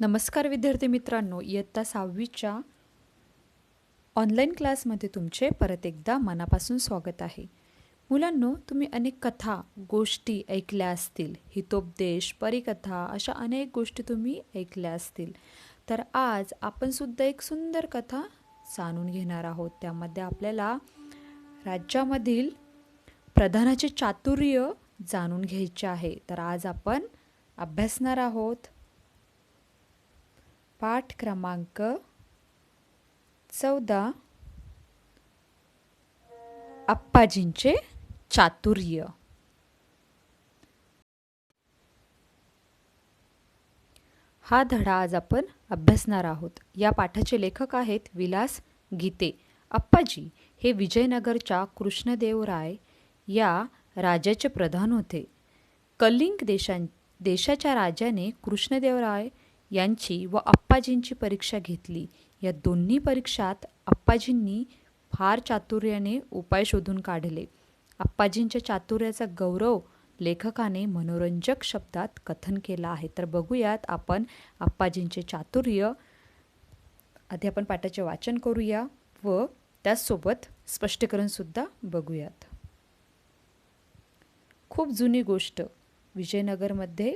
नमस्कार विद्यार्थी मित्रांनो, इयत्ता 6वीच्या ऑनलाईन क्लासमध्ये तुमचे परत एकदा मनापासून स्वागत आहे. मुलांनो, तुम्ही अनेक कथा, गोष्टी ऐकल्या असतील. हितोपदेश, परीकथा अशा अनेक गोष्टी तुम्ही ऐकल्या असतील. तर आज आपण सुद्धा एक सुंदर कथा जाणून घेणार आहोत. त्यामध्ये आपल्याला राज्यामधील प्रधानाचे चातुर्य जाणून घ्यायचे आहे. तर आज आपण अभ्यासणार आहोत पाठ क्रमांक 14 अप्पाजींचे चातुर्य. हा धडा आज आपण अभ्यासणार आहोत. या पाठाचे लेखक आहेत विलास गीते. अप्पाजी हे विजयनगरच्या कृष्णदेवराय या राजाचे प्रधान होते. कलिंग देशाच्या राजाने कृष्णदेवराय यांची व अप्पाजींची परीक्षा घेतली. या दोन्ही परीक्षात अप्पाजींनी फार चातुर्याने उपाय शोधून काढले. अप्पाजींच्या चातुर्याचा गौरव लेखकाने मनोरंजक शब्दात कथन केला आहे. तर बघूयात आपण अप्पाजींचे चातुर्य. आधी आपण पाठाचे वाचन करूया व त्याचसोबत स्पष्टीकरणसुद्धा बघूयात. खूप जुनी गोष्ट. विजयनगरमध्ये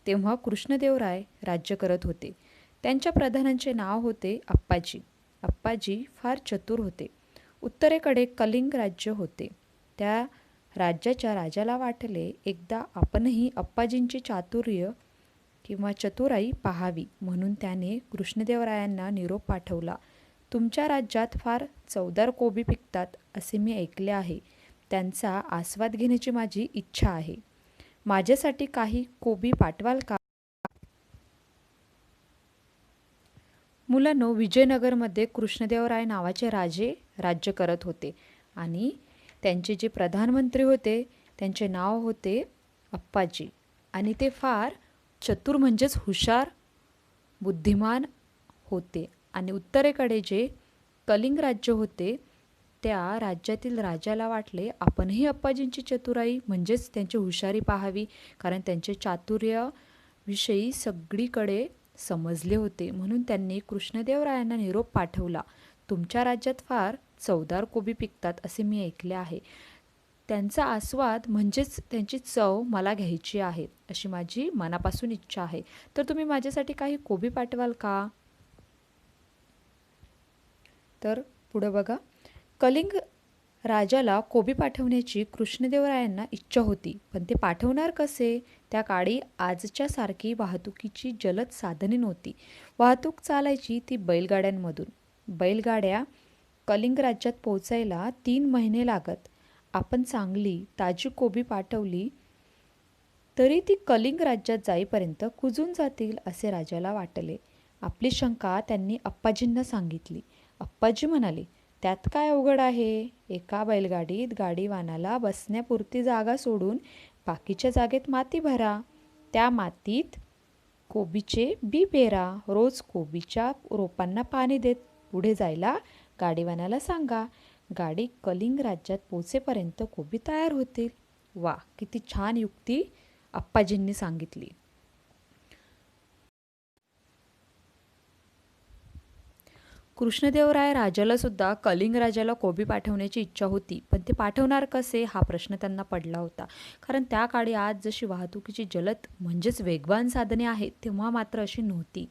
तेव्हा कृष्णदेवराय राज्य करत होते. त्यांच्या प्रधानांचे नाव होते अप्पाजी. अप्पाजी फार चतुर होते. उत्तरेकडे कलिंग राज्य होते. त्या राज्याच्या राजाला वाटले एकदा आपणही अप्पाजींची चातुर्य किंवा चतुराई पाहावी. म्हणून त्याने कृष्णदेवरायांना निरोप पाठवला. तुमच्या राज्यात फार चवदार कोबी पिकतात असे मी ऐकले आहे. त्यांचा आस्वाद घेण्याची माझी इच्छा आहे. माझ्यासाठी काही कोबी पाठवाल का? मुलांनो, विजयनगरमध्ये कृष्णदेवराय नावाचे राजे राज्य करत होते आणि त्यांचे जे प्रधानमंत्री होते त्यांचे नाव होते अप्पाजी. आणि ते फार चतुर म्हणजेच हुशार, बुद्धिमान होते. आणि उत्तरेकडे जे कलिंग राज्य होते त्या राज्यातील राजाला वाटले आपणही अप्पाजींची चतुराई म्हणजेच त्यांची हुशारी पाहावी, कारण त्यांचे चातुर्याविषयी सगळीकडे समजले होते. म्हणून त्यांनी कृष्णदेवरायांना निरोप पाठवला. तुमच्या राज्यात फार चवदार कोबी पिकतात असे मी ऐकले आहे. त्यांचा आस्वाद म्हणजेच त्यांची चव मला घ्यायची आहे, अशी माझी मनापासून इच्छा आहे. तर तुम्ही माझ्यासाठी काही कोबी पाठवाल का? तर पुढं बघा. कलिंग राजाला कोबी पाठवण्याची कृष्णदेवरायांना इच्छा होती, पण ते पाठवणार कसे? त्या काळी आजच्या सारखी वाहतुकीची जलद साधने नव्हती. वाहतूक चालायची ती बैलगाड्यांमधून. बैलगाड्या कलिंग राज्यात पोहोचायला 3 महिने लागत. आपण चांगली ताजी कोबी पाठवली तरी ती कलिंग राज्यात जाईपर्यंत कुजून जातील असे राजाला वाटले. आपली शंका त्यांनी अप्पाजींना सांगितली. अप्पाजी म्हणाले, त्यात काय अवघड आहे? एका बैलगाडीत गाडीवानाला बसण्यापुरती जागा सोडून बाकीच्या जागेत माती भरा. त्या मातीत कोबीचे बी पेरा. रोज कोबीच्या रोपांना पाणी देत पुढे जायला गाडीवानाला सांगा. गाडी कलिंग राज्यात पोचेपर्यंत कोबी तयार होतील. वा, किती छान युक्ती अप्पाजींनी सांगितली. कृष्णदेवराय राजाला सुद्धा कलिंग राजाला कोबी पाठवण्याची इच्छा होती, पण ते पाठवणार कसे हा प्रश्न त्यांना पडला होता. कारण त्या काळी आज जशी वाहतुकीची जलद म्हणजेच वेगवान साधने आहेत तेव्हा मात्र अशी नव्हती.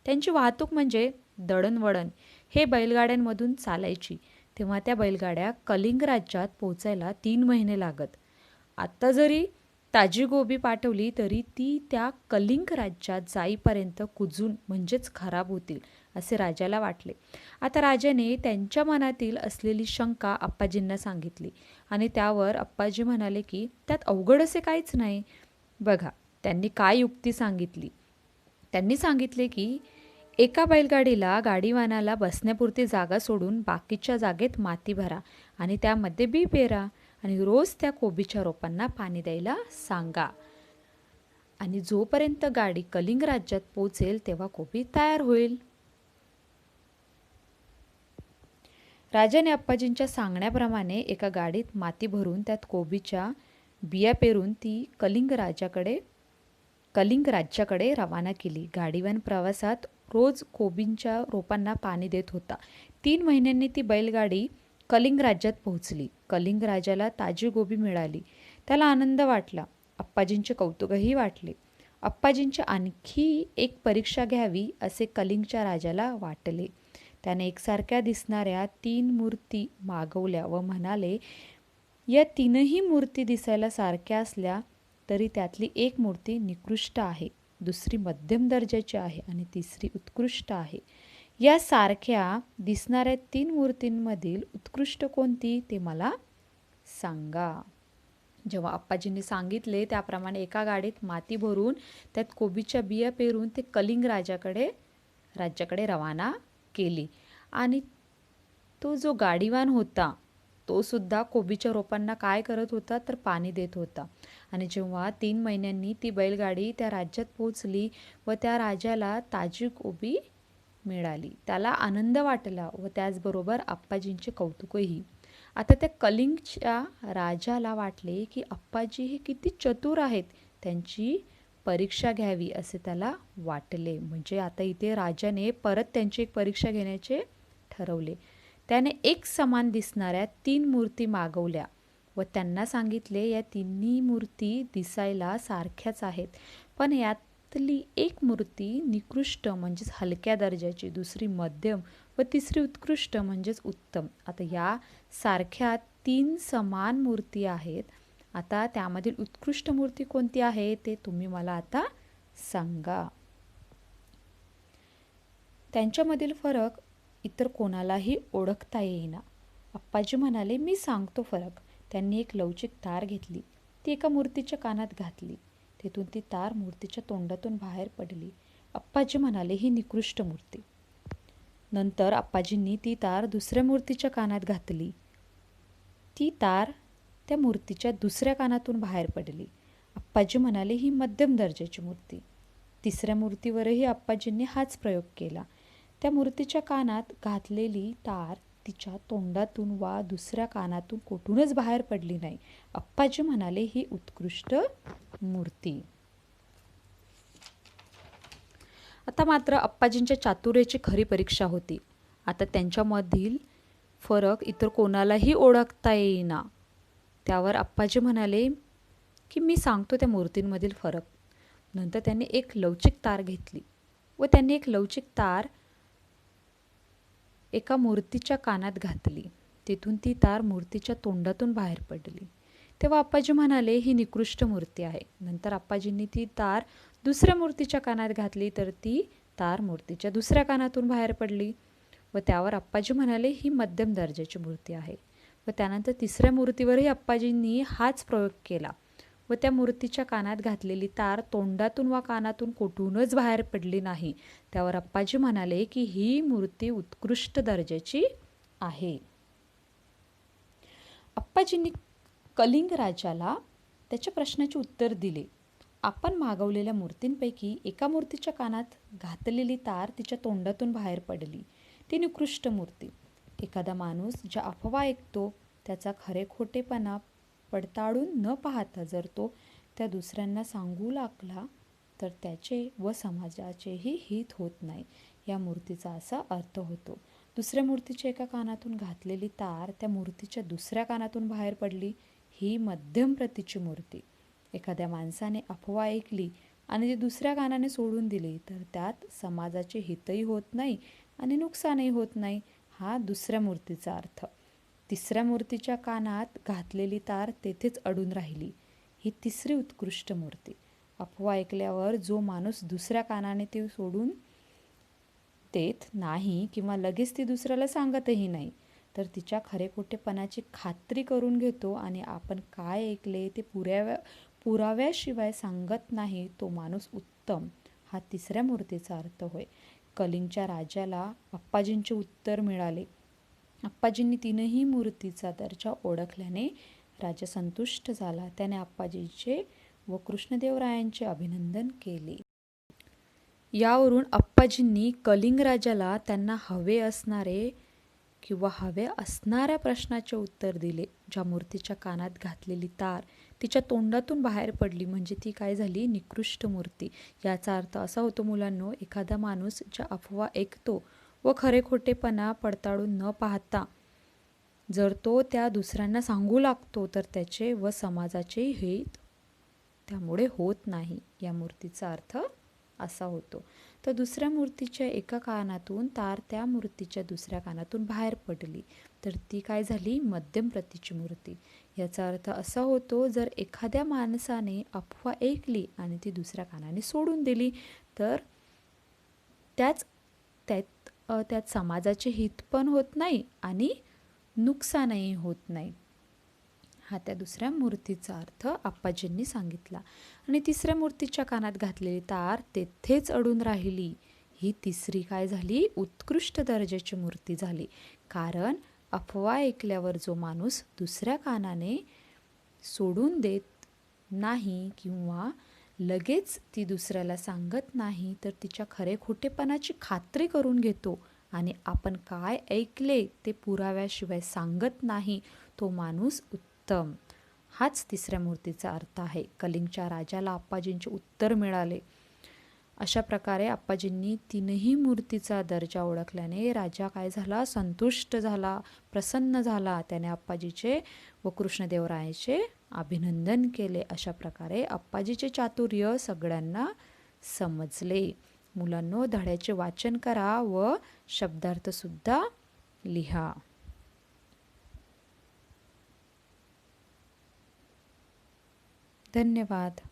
त्यांची वाहतूक म्हणजे दळणवळण हे बैलगाड्यांमधून चालायची. तेव्हा त्या बैलगाड्या कलिंग राज्यात पोचायला 3 महिने लागत. आत्ता जरी ताजी कोबी पाठवली तरी ती त्या कलिंग राज्यात जाईपर्यंत कुजून म्हणजेच खराब होतील असे राजाला वाटले. आता राजाने त्यांच्या मनातील असलेली शंका अप्पाजींना सांगितली आणि त्यावर अप्पाजी म्हणाले की त्यात अवघड असे काहीच नाही. बघा, त्यांनी काय युक्ती सांगितली. त्यांनी सांगितले की एका बैलगाडीला गाडीवानाला बसण्यापुरती जागा सोडून बाकीच्या जागेत माती भरा आणि त्यामध्ये बी पेरा आणि रोज त्या कोबीच्या रोपांना पाणी द्यायला सांगा. आणि जोपर्यंत गाडी कलिंग राज्यात पोहोचेल तेव्हा कोबी तयार होईल. राजाने अप्पाजींच्या सांगण्याप्रमाणे एका गाडीत माती भरून त्यात कोबीच्या बिया पेरून ती कलिंग राजाकडे कलिंग राज्याकडे रवाना केली. गाडीवान प्रवासात रोज कोबींच्या रोपांना पाणी देत होता. 3 महिन्यांनी ती बैलगाडी कलिंग राज्यात पोहोचली. कलिंग राजाला ताजी गोबी मिळाली. त्याला आनंद वाटला. अप्पाजींचे कौतुकही वाटले. अप्पाजींची आणखी एक परीक्षा घ्यावी असे कलिंगच्या राजाला वाटले. त्याने एकसारख्या दिसणाऱ्या 3 मूर्ती मागवल्या व म्हणाले, या 3ही मूर्ती दिसायला सारख्या असल्या तरी त्यातली एक मूर्ती निकृष्ट आहे, दुसरी मध्यम दर्जाची आहे आणि तिसरी उत्कृष्ट आहे. या सारख्या दिसणाऱ्या 3 मूर्तींमधील उत्कृष्ट कोणती ते मला सांगा. जेव्हा अप्पाजींनी सांगितले त्याप्रमाणे एका गाडीत माती भरून त्यात कोबीच्या बिया पेरून ते कलिंग राज्याकडे रवाना केली. आणि तो जो गाडीवान होता तो सुद्धा कोबीच्या रोपांना काय करत होता तर पाणी देत होता. आणि जेव्हा 3 महिन्यांनी ती बैलगाडी त्या राज्यात पोहोचली व त्या राजाला ताजी कोबी मिळाली, त्याला आनंद वाटला व त्याचबरोबर अप्पाजींचे कौतुकही. आता त्या कलिंगच्या राजाला वाटले की अप्पाजी हे किती चतुर आहेत, त्यांची परीक्षा घ्यावी असे त्याला वाटले. म्हणजे आता इथे राजाने परत त्यांची एक परीक्षा घेण्याचे ठरवले. त्याने एक समान दिसणाऱ्या 3 मूर्ती मागवल्या व त्यांना सांगितले, या 3ही मूर्ती दिसायला सारख्याच आहेत, पण यातली एक मूर्ती निकृष्ट म्हणजेच हलक्या दर्जाची, दुसरी मध्यम व तिसरी उत्कृष्ट म्हणजेच उत्तम. आता या सारख्या 3 समान मूर्ती आहेत. आता त्यामधील उत्कृष्ट मूर्ती कोणती आहे ते तुम्ही मला आता सांगा. त्यांच्यामधील फरक इतर कोणालाही ओळखता येईना. अप्पाजी म्हणाले, मी सांगतो फरक. त्यांनी एक लवचिक तार घेतली. ती एका मूर्तीच्या कानात घातली. तेथून ती तार मूर्तीच्या तोंडातून बाहेर पडली. अप्पाजी म्हणाले, ही निकृष्ट मूर्ती. नंतर अप्पाजींनी ती तार दुसऱ्या मूर्तीच्या कानात घातली. ती तार त्या मूर्तीच्या दुसऱ्या कानातून बाहेर पडली. अप्पाजी म्हणाले, ही मध्यम दर्जाची मूर्ती. तिसऱ्या मूर्तीवरही अप्पाजींनी हाच प्रयोग केला. त्या मूर्तीच्या कानात घातलेली तार तिच्या तोंडातून वा दुसऱ्या कानातून कुठूनच बाहेर पडली नाही. अप्पाजी म्हणाले, ही उत्कृष्ट मूर्ती. आता मात्र अप्पाजींच्या चातुर्याची खरी परीक्षा होती. आता त्यांच्यामधील फरक इतर कोणालाही ओळखता येईना. त्यावर अप्पाजी म्हणाले की मी सांगतो त्या मूर्तींमधील फरक. नंतर त्यांनी एक लवचिक तार घेतली व त्यांनी एक लवचिक तार एका मूर्तीच्या कानात घातली. तेथून ती तार मूर्तीच्या तोंडातून बाहेर पडली. तेव्हा अप्पाजी म्हणाले, ही निकृष्ट मूर्ती आहे. नंतर अप्पाजींनी ती तार दुसऱ्या मूर्तीच्या कानात घातली तर ती तार मूर्तीच्या दुसऱ्या कानातून बाहेर पडली व त्यावर अप्पाजी म्हणाले, ही मध्यम दर्जाची मूर्ती आहे. व त्यानंतर तिसऱ्या मूर्तीवरही अप्पाजींनी हाच प्रयोग केला व त्या मूर्तीच्या कानात घातलेली तार तोंडातून वा कानातून कुठूनच बाहेर पडली नाही. त्यावर अप्पाजी म्हणाले की ही मूर्ती उत्कृष्ट दर्जाची आहे. अप्पाजींनी कलिंग राजाला त्याच्या प्रश्नाचे उत्तर दिले. आपण मागवलेल्या मूर्तींपैकी एका मूर्तीच्या कानात घातलेली तार तिच्या तोंडातून बाहेर पडली, ती निकृष्ट मूर्ती. एखादा माणूस ज्या अफवा ऐकतो त्याचा खरे खोटेपणा पडताळून न पाहता जर तो त्या दुसऱ्यांना सांगू लागला तर त्याचे व समाजाचेही हित होत नाही. या मूर्तीचा असा अर्थ होतो. दुसऱ्या मूर्तीच्या एका कानातून घातलेली तार त्या मूर्तीच्या दुसऱ्या कानातून बाहेर पडली, ही मध्यम प्रतीची मूर्ती. एखाद्या माणसाने अफवा ऐकली आणि ती दुसऱ्या कानाने सोडून दिली तर त्यात समाजाचे हितही होत नाही आणि नुकसानही होत नाही. हा दुसऱ्या मूर्तीचा अर्थ. तिसऱ्या मूर्तीच्या कानात घातलेली तार तेथेच अडून राहिली, ही तिसरी उत्कृष्ट मूर्ती. अफवा ऐकल्यावर जो माणूस दुसऱ्या कानाने ती सोडून देत नाही किंवा लगेच ती दुसऱ्याला सांगतही नाही तर तिच्या खरेखोटेपणाची खात्री करून घेतो आणि आपण काय ऐकले ते पुराव्याशिवाय सांगत नाही, तो माणूस उत्तम. हा तिसऱ्या मूर्तीचा अर्थ होय. कलिंगच्या राजाला अप्पाजींचे उत्तर मिळाले. अप्पाजींनी 3ही मूर्तीचा दर्जा ओळखल्याने राजा संतुष्ट झाला. त्याने अप्पाजींचे व कृष्णदेवरायांचे अभिनंदन केले. यावरून अप्पाजींनी कलिंग राजाला त्यांना हवे असणारे किंवा हव्या असणाऱ्या प्रश्नाचे उत्तर दिले. ज्या मूर्तीच्या कानात घातलेली तार तिच्या तोंडातून बाहेर पडली म्हणजे ती काय झाली, निकृष्ट मूर्ती. याचा अर्थ असा होतो मुलांनो, एखादा माणूस ज्या अफवा ऐकतो व खरे खोटेपणा पडताळून न पाहता जर तो त्या दुसऱ्यांना सांगू लागतो तर त्याचे व समाजाचे हित त्यामुळे होत नाही. या मूर्तीचा अर्थ असा होतो. तर दुसऱ्या मूर्तीच्या एका कानातून तार त्या मूर्तीच्या दुसऱ्या कानातून बाहेर पडली तर ती काय झाली, मध्यम प्रतीची मूर्ती. याचा अर्थ असा होतो, जर एखाद्या माणसाने अफवा ऐकली आणि ती दुसऱ्या कानाने सोडून दिली तर त्यात त्यात समाजाचे हित पण होत नाही आणि नुकसानही होत नाही. हा त्या दुसऱ्या मूर्तीचा अर्थ आप्पाजींनी सांगितला. आणि तिसऱ्या मूर्तीच्या कानात घातलेली तार तेथेच अडून राहिली. ही तिसरी काय झाली, उत्कृष्ट दर्जाची मूर्ती झाली. कारण अफवा ऐकल्यावर जो माणूस दुसऱ्या कानाने सोडून देत नाही किंवा लगेच ती दुसऱ्याला सांगत नाही तर तिच्या खरे खोटेपणाची खात्री करून घेतो आणि आपण काय ऐकले ते पुराव्याशिवाय सांगत नाही, तो माणूस उत्तम. हाच तिसऱ्या मूर्तीचा अर्थ आहे. कलिंगच्या राजाला आप्पाजींचे उत्तर मिळाले. अशा प्रकारे आप्पाजींनी तीनही मूर्तीचा दर्जा ओळखल्याने राजा काय झाला, संतुष्ट झाला, प्रसन्न झाला. त्याने आप्पाजीचे व कृष्णदेवरायाचे अभिनंदन केले. अशा प्रकारे आप्पाजीचे चातुर्य सगळ्यांना समजले. मुलांनो, धड्याचे वाचन करा व शब्दार्थसुद्धा लिहा. धन्यवाद.